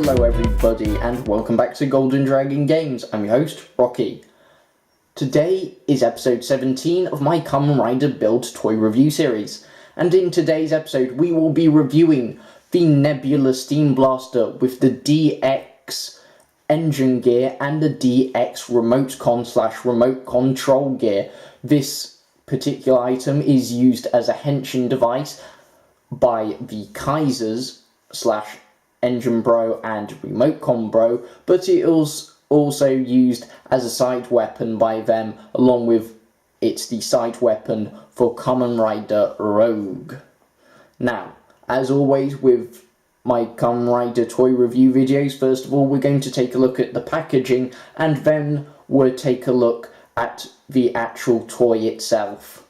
Hello everybody and welcome back to Golden Dragon Games. I'm your host, Rocky. Today is episode 17 of my Kamen Rider Build Toy Review series. And in today's episode we will be reviewing the Nebula Steam Blaster with the DX engine gear and the DX remote control gear. This particular item is used as a henshin device by the Kaisers / Engine Bro and Remocon Bro, but it was also used as a side weapon by them, along with it's the side weapon for Kamen Rider Rogue. Now, as always with my Kamen Rider toy review videos, first of all we're going to take a look at the packaging and then we'll take a look at the actual toy itself.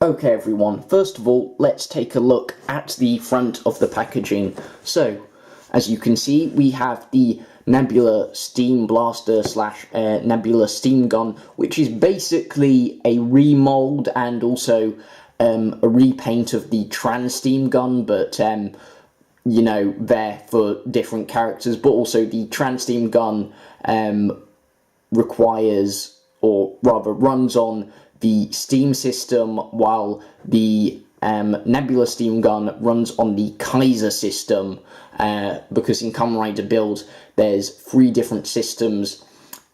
Okay everyone, first of all, let's take a look at the front of the packaging. So, as you can see, we have the Nebula Steam Blaster / Nebula Steam Gun, which is basically a remold and also a repaint of the Trans Steam Gun, but you know, they're for different characters, but also the Trans Steam Gun requires, or rather runs on the Steam system, while the Nebula Steam Gun runs on the Kaiser system, because in Kamen Rider Build there's 3 different systems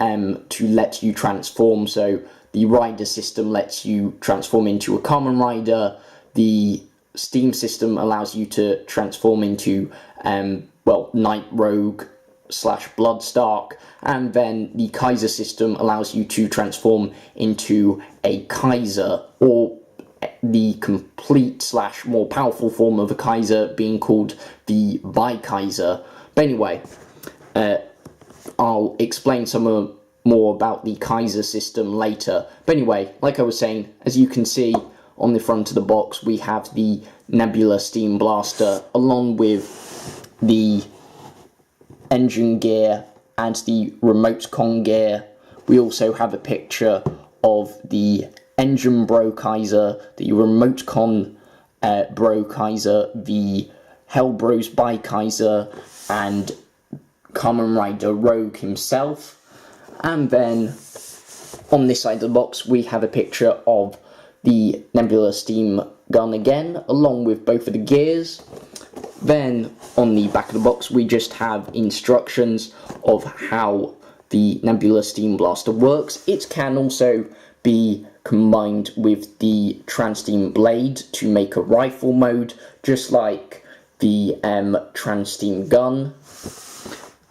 to let you transform. So the Rider system lets you transform into a Kamen Rider, the Steam system allows you to transform into Night Rogue / Bloodstark, and then the Kaiser system allows you to transform into a Kaiser, or the complete / more powerful form of a Kaiser being called the Bbbyyyeeeeezzzzss. But anyway, I'll explain some more about the Kaiser system later. But anyway, like I was saying, as you can see on the front of the box, we have the Nebula Steam Blaster along with the engine gear and the remote con gear. We also have a picture of the Engine Bro Kaiser, the remote con Bro Kaiser, the Hell Bros by Kaiser, and Kamen Rider Rogue himself. And then on this side of the box we have a picture of the Nebula Steam Gun again, along with both of the gears. Then on the back of the box we just have instructions of how the Nebula Steam Blaster works. It can also be combined with the Trans Steam Blade to make a rifle mode, just like the Trans Steam Gun.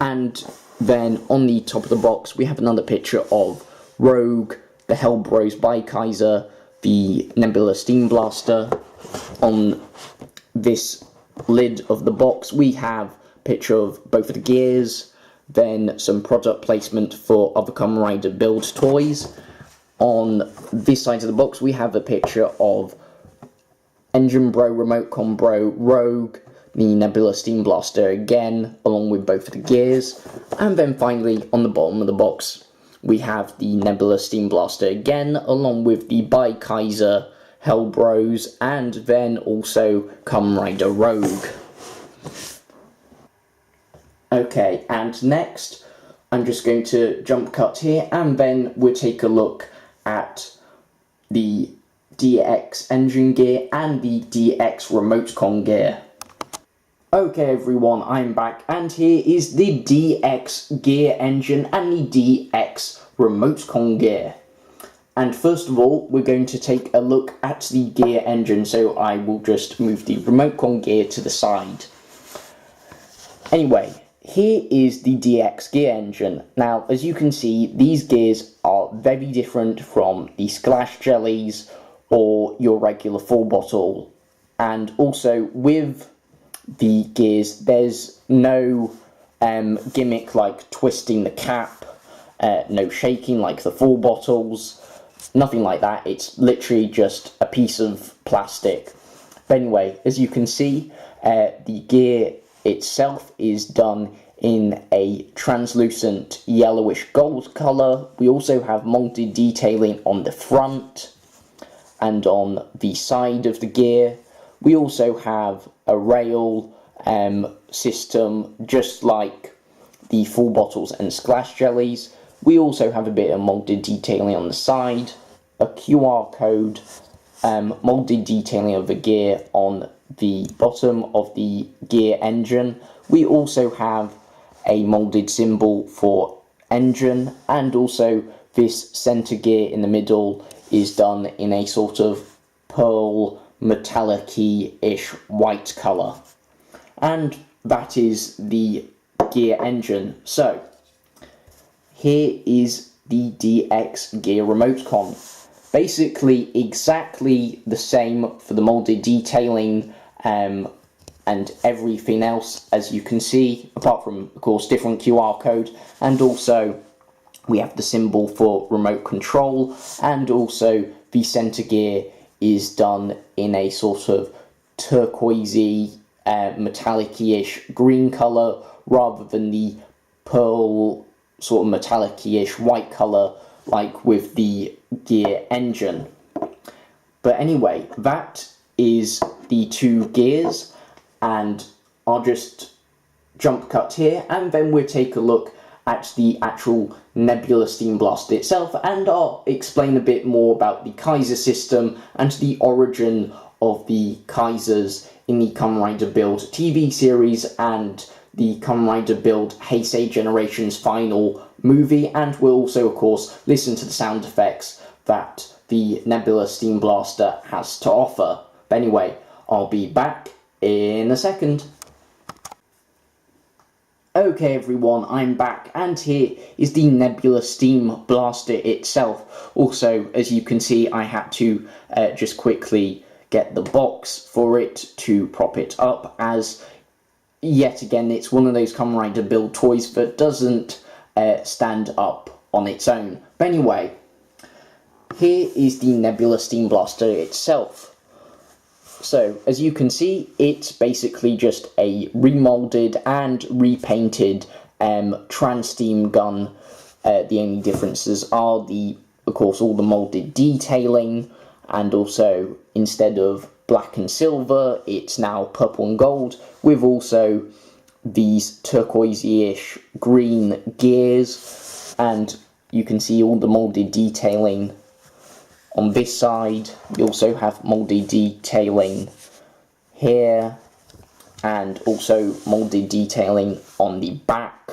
And then on the top of the box we have another picture of Rogue, the Hell Bros by Kaiser, the Nebula Steam Blaster. On this lid of the box we have a picture of both of the gears, then some product placement for other Kamen Rider Build toys. On this side of the box we have a picture of Engine Bro, Remote Con Bro, Rogue, the Nebula Steam Blaster again, along with both of the gears. And then finally on the bottom of the box we have the Nebula Steam Blaster again, along with the Bbbyyyeeeeezzzzss, Hell Bros, and then also Kamen Rider Rogue. Okay, and next I'm just going to jump cut here, and then we'll take a look at the DX engine gear and the DX remote con gear. Okay everyone, I'm back, and here is the DX gear engine and the DX remote con gear. And first of all, we're going to take a look at the gear engine, so I will just move the remote con gear to the side. Anyway, here is the DX gear engine. Now, as you can see, these gears are very different from the Splash Jellies or your regular full bottle. And also, with the gears, there's no gimmick like twisting the cap, no shaking like the full bottles, nothing like that. It's literally just a piece of plastic. But anyway, as you can see, the gear itself is done in a translucent yellowish gold colour. We also have molded detailing on the front and on the side of the gear. We also have a rail system, just like the full bottles and splash jellies. We also have a bit of molded detailing on the side, a QR code, molded detailing of the gear on the bottom of the gear engine. We also have a molded symbol for engine, and also this center gear in the middle is done in a sort of pearl metallic-ish white colour. And that is the gear engine. So here is the DX gear remote con. Basically exactly the same for the molded detailing and everything else, as you can see, apart from, of course, different QR code, and also we have the symbol for remote control, and also the center gear is done in a sort of turquoisey, metallic-ish green colour, rather than the pearl sort of metallic-ish white colour like with the gear engine. But anyway, that is the two gears, and I'll just jump cut here, and then we'll take a look at the actual Nebula Steam Blaster itself, and I'll explain a bit more about the Kaiser system and the origin of the Kaisers in the Kamen Rider Build TV series and the Kamen Rider Build Heisei Generations final movie, and we'll also, of course, listen to the sound effects that the Nebula Steam Blaster has to offer. But anyway, I'll be back in a second. Okay everyone, I'm back, and here is the Nebula Steam Blaster itself. Also, as you can see, I had to just quickly get the box for it to prop it up, as yet again it's one of those Kamen Rider Build toys that doesn't stand up on its own. But anyway, here is the Nebula Steam Blaster itself. So, as you can see, it's basically just a remolded and repainted trans steam gun. The only differences are of course, all the molded detailing, and also instead of black and silver, it's now purple and gold, with also these turquoisey-ish green gears, and you can see all the molded detailing on this side. We also have molded detailing here, and also molded detailing on the back.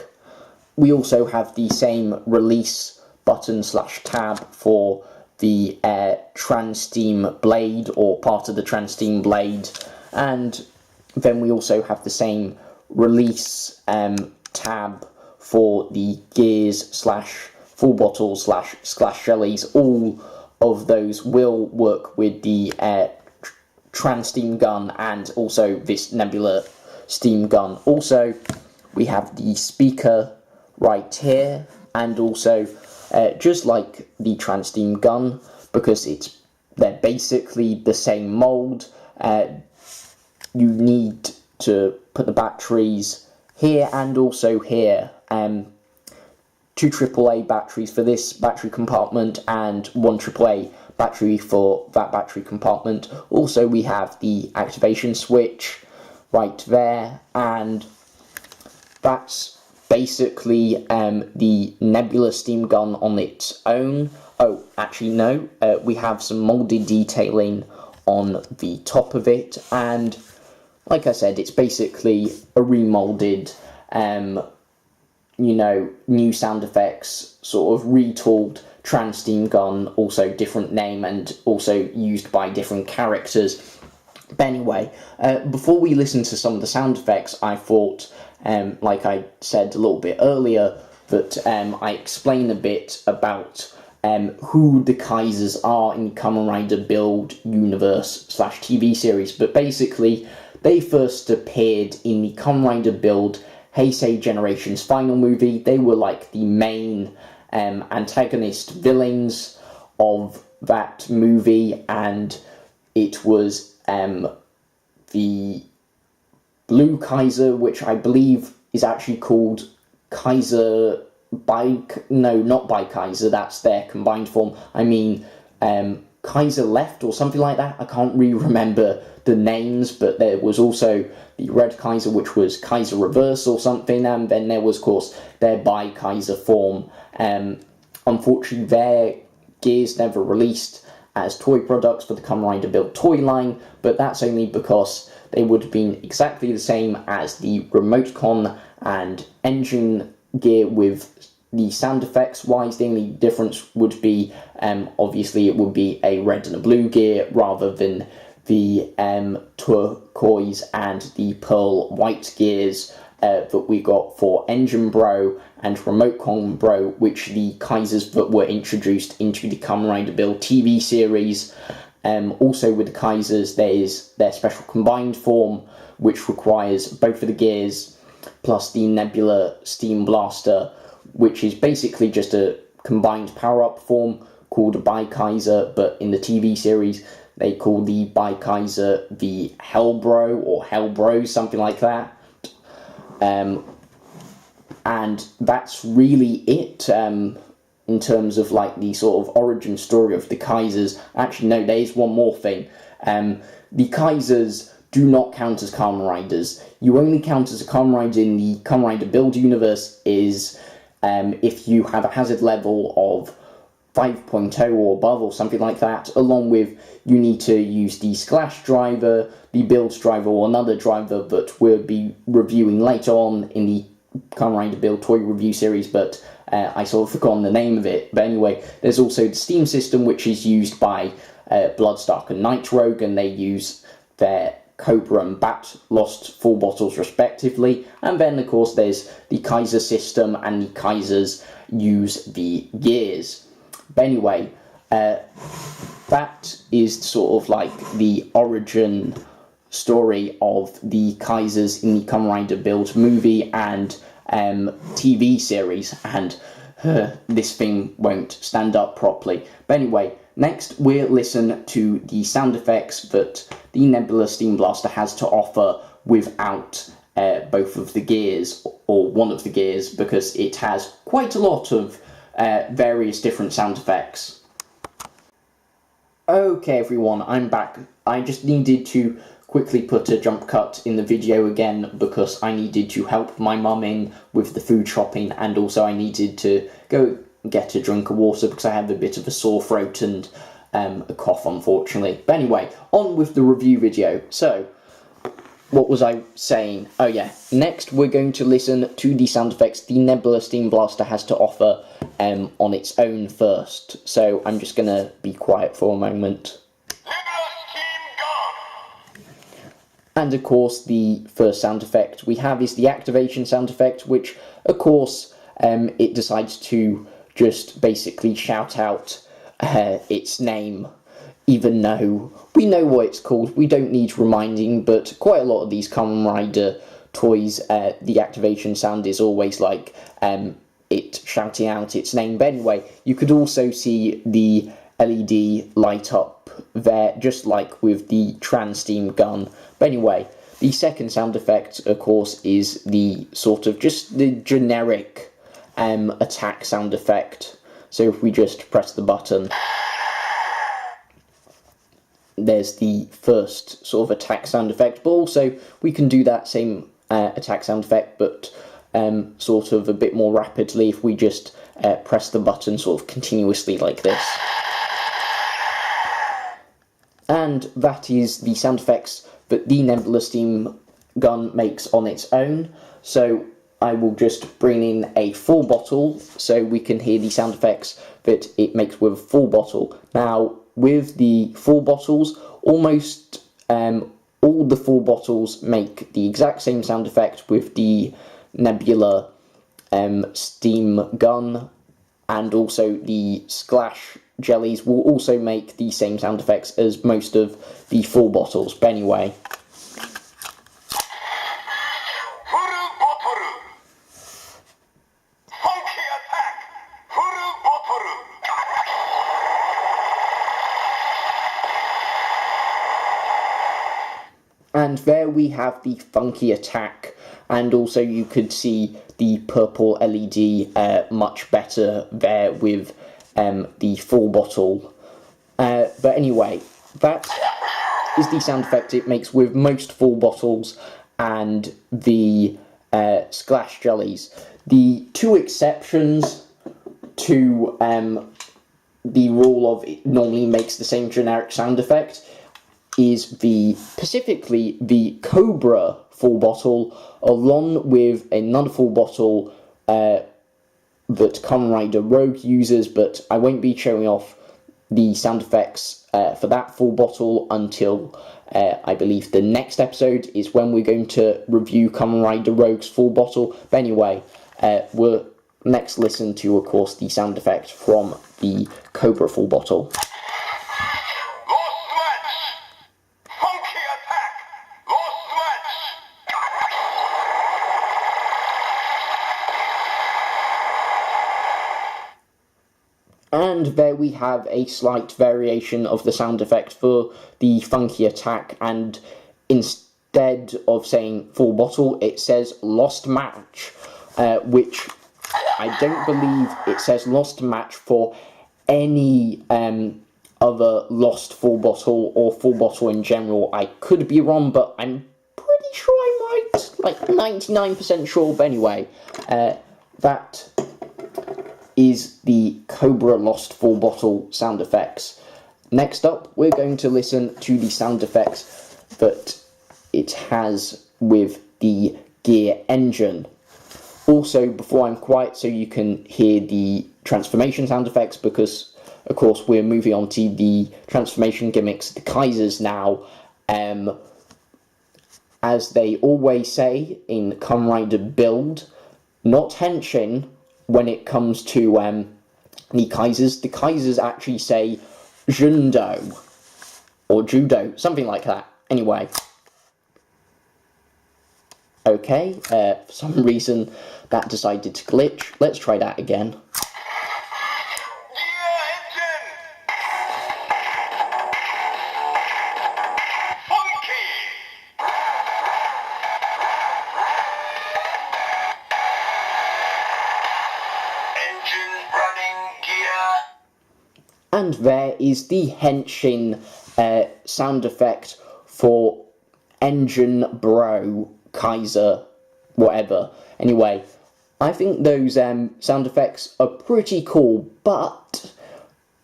We also have the same release button / tab for the trans steam blade, or part of the trans steam blade, and then we also have the same release tab for the gears / full bottles / splash jellies. All of those will work with the trans steam gun and also this Nebula steam gun. Also, we have the speaker right here, and also just like the trans steam gun, because they're basically the same mold, you need to put the batteries here and also here. Two AAA batteries for this battery compartment and one AAA battery for that battery compartment. Also, we have the activation switch right there, and that's basically the Nebula steam gun on its own. Oh, actually no, we have some molded detailing on the top of it, and like I said, it's basically a remolded new sound effects, sort of retooled trans steam gun, also different name and also used by different characters. But anyway, before we listen to some of the sound effects, I thought, like I said a little bit earlier, that I explain a bit about who the Kaisers are in Kamen Rider Build universe / TV series. But basically, they first appeared in the Kamen Rider Build Heisei Generations final movie. They were like the main antagonist villains of that movie, and it was the Blue Kaiser, which I believe is actually called Kaiser by... No, not by Kaiser, that's their combined form. I mean Kaiser left or something like that. I can't really remember the names, but there was also the Red Kaiser, which was Kaiser Reverse or something, and then there was, of course, their Bi-Kaiser form. Unfortunately, their gears never released as toy products for the Kamen Rider Build toy line, but that's only because they would have been exactly the same as the remcon and engine gear with the sound effects wise. The only difference would be, obviously, it would be a red and a blue gear rather than the turquoise and the pearl white gears that we got for Engine Bro and remcon Bro, which the Kaisers that were introduced into the Kamen Rider Build TV series. Also with the Kaisers, there is their special combined form, which requires both of the gears, plus the Nebula Steam Blaster, which is basically just a combined power-up form called a Bi-Kaiser, but in the TV series, they call the Bi-Kaiser the Hellbro, or Hellbro, something like that. And that's really it, in terms of like the sort of origin story of the Kaisers. Actually, no, there is one more thing. The Kaisers do not count as Kamen Riders. You only count as a Kamen Rider in the Kamen Rider Build universe is if you have a hazard level of 5.0 or above or something like that, along with you need to use the Splash driver, the Build driver, or another driver that we'll be reviewing later on in the Kamen Rider Build toy review series, but I sort of forgotten the name of it. But anyway, there's also the Steam system, which is used by Bloodstark and Night Rogue, and they use their Cobra and Bat Lost full bottles respectively. And then, of course, there's the Kaiser system, and the Kaisers use the gears. But anyway, that is sort of like the origin story of the Kaisers in the Kamen Rider Build movie and TV series, and this thing won't stand up properly. But anyway, next we'll listen to the sound effects that the Nebula Steam Blaster has to offer without both of the gears, or one of the gears, because it has quite a lot of various different sound effects. Okay everyone, I'm back. I just needed to quickly put a jump cut in the video again because I needed to help my mum in with the food shopping, and also I needed to go get a drink of water because I have a bit of a sore throat and a cough, unfortunately. But anyway, on with the review video. So, what was I saying? Oh yeah, next we're going to listen to the sound effects the Nebula Steam Blaster has to offer on its own first. So I'm just going to be quiet for a moment. And of course, the first sound effect we have is the activation sound effect, which, of course, it decides to just basically shout out its name, even though we know what it's called. We don't need reminding, but quite a lot of these Kamen Rider toys, the activation sound is always like it shouting out its name. But anyway, you could also see the LED light up there, just like with the Trans Steam gun. But anyway, the second sound effect, of course, is the sort of just the generic attack sound effect. So if we just press the button, there's the first sort of attack sound effect, but also we can do that same attack sound effect, but sort of a bit more rapidly if we just press the button sort of continuously like this. And that is the sound effects that the Nebula Steam gun makes on its own. So I will just bring in a full bottle so we can hear the sound effects that it makes with a full bottle. Now, with the full bottles, almost all the full bottles make the exact same sound effect with the Nebula Steam gun, and also the Splash jellies will also make the same sound effects as most of the full bottles. But anyway, and there we have the funky attack, and also you could see the purple LED much better there with the full bottle. But But anyway, that is the sound effect it makes with most full bottles and the splash jellies. The two exceptions to the rule of it normally makes the same generic sound effect is specifically the Cobra full bottle, along with another full bottle that Kamen Rider Rogue uses, but I won't be showing off the sound effects for that full bottle until I believe the next episode is when we're going to review Kamen Rider Rogue's full bottle. But anyway, we'll next listen to, of course, the sound effect from the Cobra full bottle. And there we have a slight variation of the sound effect for the funky attack, and instead of saying full bottle, it says lost match, which I don't believe it says lost match for any other lost full bottle or full bottle in general. I could be wrong, but I'm pretty sure I'm right, like 99% sure. But anyway, that is the Cobra Lost Full Bottle sound effects. Next up, we're going to listen to the sound effects that it has with the gear engine. Also, before I'm quiet, so you can hear the transformation sound effects, because, of course, we're moving on to the transformation gimmicks, the Kaisers now. As they always say in Kamen Rider Build, not henshin. When it comes to the Kaisers actually say jundo or judo, something like that. Anyway, okay, for some reason that decided to glitch. Let's try that again. And there is the henshin sound effect for Engine Bro, Kaiser, whatever. Anyway, I think those sound effects are pretty cool, but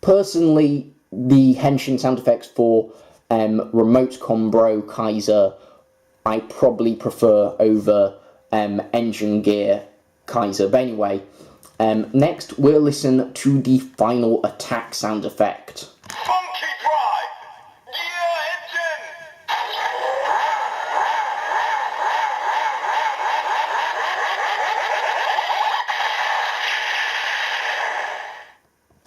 personally, the henshin sound effects for Remcon Bro, Kaiser, I probably prefer over Engine Gear, Kaiser. But anyway, next, we'll listen to the final attack sound effect. Funky drive! Gear engine!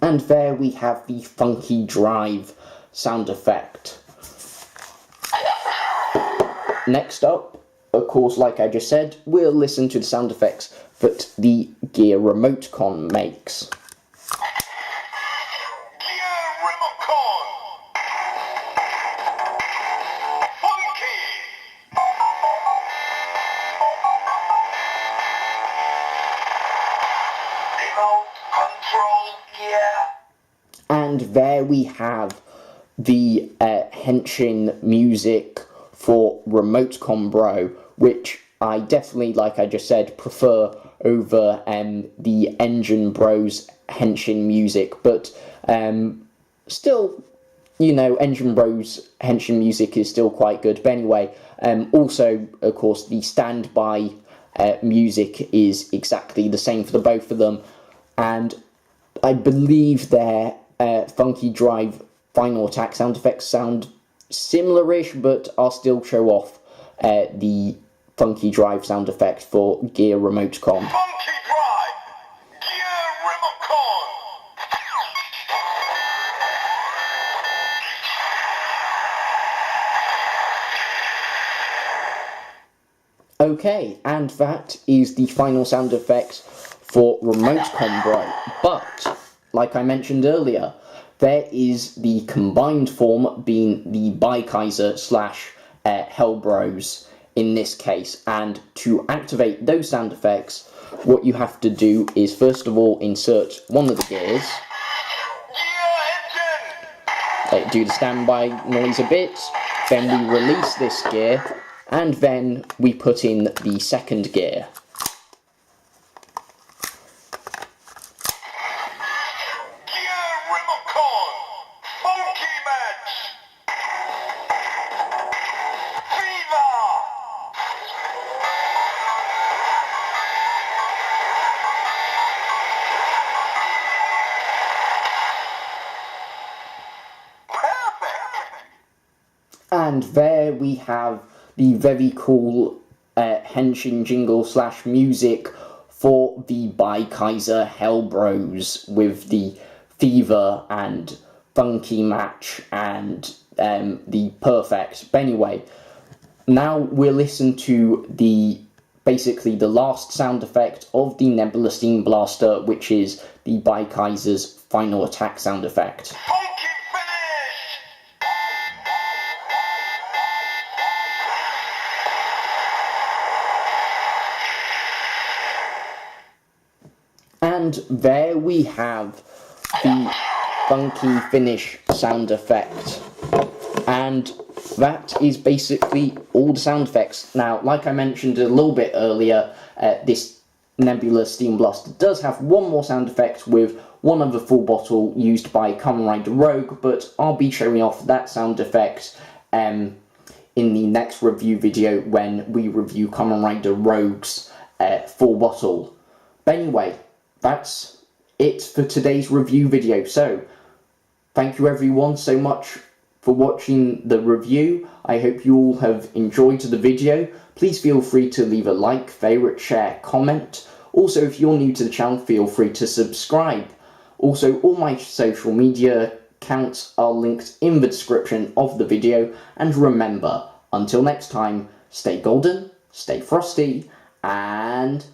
And there we have the funky drive sound effect. Next up, of course, like I just said, we'll listen to the sound effects that the Gear Remcon makes. Gear remcon! Funky! Remote control gear. And there we have the henshin music for Remcon Bro, which I definitely, like I just said, prefer over the Engine Bros henshin music, but still, you know, Engine Bros henshin music is still quite good. But anyway, also, of course, the standby music is exactly the same for the both of them, and I believe their funky drive final attack sound effects sound similar-ish, but I'll still show off the funky drive sound effect for Gear Remcon. Funky drive! Gear remcon! Okay, and that is the final sound effect for Remcon Bro. But, like I mentioned earlier, there is the combined form being the Bbbyyyeeeeezzzzssss slash Hellbros in this case, and to activate those sound effects, what you have to do is first of all insert one of the gears, Gear engine! do the standby noise a bit, then we release this gear, and then we put in the second gear. Gear remcon. Funky match. Fever. Perfect. And there we have the very cool henshin jingle / music for the Bbbyyyeeeeezzzzssss Hellbros with the fever and funky match and the perfect. But anyway, now we'll listen to basically the last sound effect of the Nebula Steam Blaster, which is the Bbbyyyeeeeeezzzzss's final attack sound effect. Funky finish. And there we have the funky finish sound effect. And that is basically all the sound effects. Now, like I mentioned a little bit earlier, this Nebula Steam Blaster does have one more sound effect with one other full bottle used by Kamen Rider Rogue, but I'll be showing off that sound effect in the next review video when we review Kamen Rider Rogue's full bottle. But anyway, that's it for today's review video. So, thank you everyone so much for watching the review. I hope you all have enjoyed the video. Please feel free to leave a like, favourite, share, comment. Also, if you're new to the channel, feel free to subscribe. Also, all my social media accounts are linked in the description of the video. And remember, until next time, stay golden, stay frosty, and